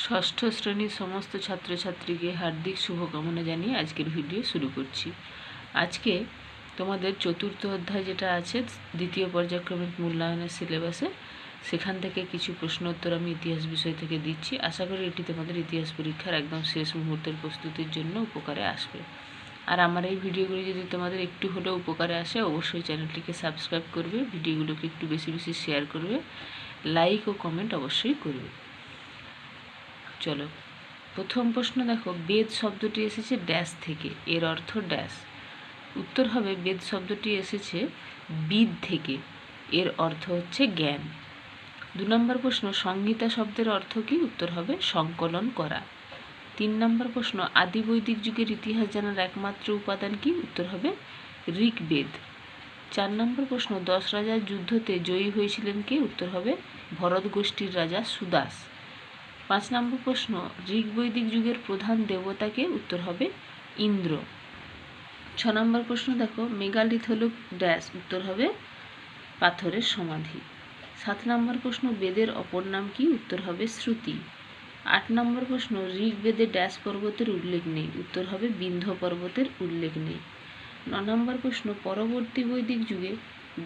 ষষ্ঠ শ্রেণীর সমস্ত ছাত্রছাত্রীকে হার্দিক শুভকামনা জানিয়ে আজকের ভিডিও শুরু করছি। আজকে তোমাদের চতুর্থ অধ্যায় যেটা আছে দ্বিতীয় পর্যায়ক্রমিক মূল্যায়নের সিলেবাসে, সেখান থেকে কিছু প্রশ্ন উত্তর আমি ইতিহাস বিষয় থেকে দিচ্ছি। আশা করি এটি তোমাদের ইতিহাস পরীক্ষার একদম শেষ মুহূর্তের প্রস্তুতির জন্য উপকারে আসবে। আর আমার এই ভিডিওগুলি যদি তোমাদের একটু হলেও উপকারে আসে, অবশ্যই চ্যানেলটিকে সাবস্ক্রাইব করবে, ভিডিওগুলোকে একটু বেশি বেশি শেয়ার করবে, লাইক ও কমেন্ট অবশ্যই করবে। চলো, প্রথম প্রশ্ন দেখো, বেদ শব্দটি এসেছে ড্যাশ থেকে, এর অর্থ ড্যাশ। উত্তর হবে বেদ শব্দটি এসেছে বিদ থেকে, এর অর্থ হচ্ছে জ্ঞান। 2 নম্বর প্রশ্ন, সংহিতা শব্দের অর্থ কী? উত্তর হবে সংকলন করা। 3 নম্বর প্রশ্ন, আদি বৈদিক যুগের ইতিহাস জানার একমাত্র উপাদান কী? উত্তর হবে ঋগ্বেদ। 4 নম্বর প্রশ্ন, 10 রাজার যুদ্ধতে জয়ী হয়েছিলেন কে? উত্তর হবে ভরত গোষ্ঠীর রাজা সুদাস। 5 নম্বর প্রশ্ন, ঋগ বৈদিক যুগের প্রধান দেবতাকে? উত্তর হবে ইন্দ্র। 6 নম্বর প্রশ্ন দেখো, মেগালিথ হল ড্যাশ? উত্তর হবে পাথরের সমাধি। 7 নম্বর প্রশ্ন, বেদের অপর নাম কি? উত্তর হবে শ্রুতি। 8 নম্বর প্রশ্ন, ঋগ্বেদে ড্যাশ পর্বতের উল্লেখ নেই? উত্তর হবে বিন্ধ্য পর্বতের উল্লেখ নেই। 9 নম্বর প্রশ্ন, পরবর্তী বৈদিক যুগে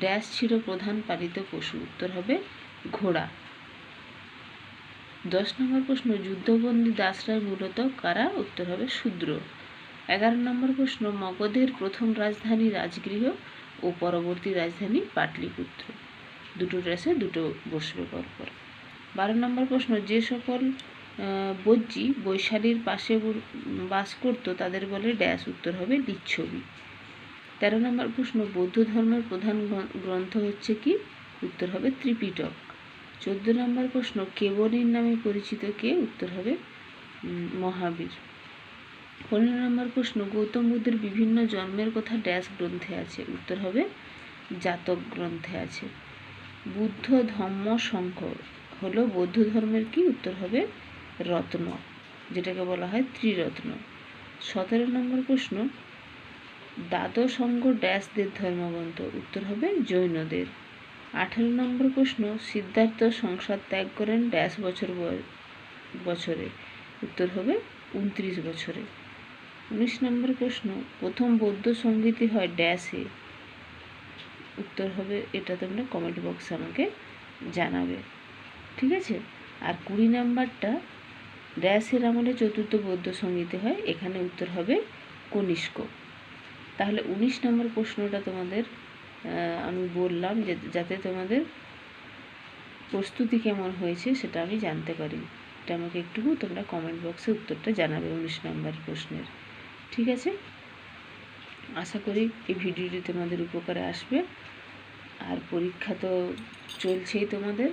ড্যাশ ছিল প্রধান পালিত পশু? উত্তর হবে ঘোড়া। 10 নম্বর প্রশ্ন, যুদ্ধবন্দী দাসরাই মূলত কারা? উত্তর হবে শূদ্র। 11 নম্বর প্রশ্ন, মগধের প্রথম রাজধানী রাজগৃহ ও পরবর্তী রাজধানী পাটলিপুত্র। দুটো ড্রেসে দুটো বসবে পরপর। 12 নম্বর প্রশ্ন, যে সকল বজ্জী বৈশালীর পাশে বাস করত তাদের বলে ড্যাশ? উত্তর হবে লিচ্ছবি। 13 নম্বর প্রশ্ন, বৌদ্ধ ধর্মের প্রধান গ্রন্থ হচ্ছে কি? উত্তর হবে ত্রিপিটক। 14 নম্বর প্রশ্ন, কেবলীর নামে পরিচিত কে? উত্তর হবে মহাবীর। 15 নম্বর প্রশ্ন, গৌতম বুদ্ধের বিভিন্ন জন্মের কথা ড্যাশ গ্রন্থে আছে? উত্তর হবে জাতক গ্রন্থে আছে। বুদ্ধ ধম্ম সংঘ হলো বৌদ্ধ ধর্মের কি? উত্তর হবে রত্ন, যেটাকে বলা হয় ত্রিরত্ন। 17 নম্বর প্রশ্ন, দ্বাদশ সংঘ ড্যাশদের ধর্মগ্রন্থ? উত্তর হবে জৈনদের। 18 নম্বর প্রশ্ন, সিদ্ধার্থ সংসার ত্যাগ করেন ড্যাশ বছরে? উত্তর হবে 29 বছরে। 19 নম্বর প্রশ্ন, প্রথম বৌদ্ধ সংগীতি হয় ড্যাশে? উত্তর হবে, এটা তোমরা কমেন্ট বক্সে আমাকে জানাবে, ঠিক আছে। আর 20 নাম্বারটা, ড্যাশের আমলে চতুর্থ বৌদ্ধ সংগীতি হয়? এখানে উত্তর হবে কনিষ্ক। তাহলে 19 নম্বর প্রশ্নটা তোমাদের আমি বললাম যে যাতে তোমাদের প্রস্তুতি কেমন হয়েছে সেটা আমি জানতে পারি। এটা আমাকে একটু তোমরা কমেন্ট বক্সে উত্তরটা জানাবে 19 নম্বর প্রশ্নের, ঠিক আছে। আশা করি এই ভিডিওটি তোমাদের উপকারে আসবে। আর পরীক্ষা তো চলছেই তোমাদের,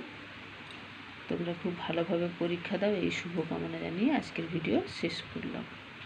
তোমরা খুব ভালোভাবে পরীক্ষা দাও, এই শুভকামনা জানিয়ে আজকের ভিডিও শেষ করলাম।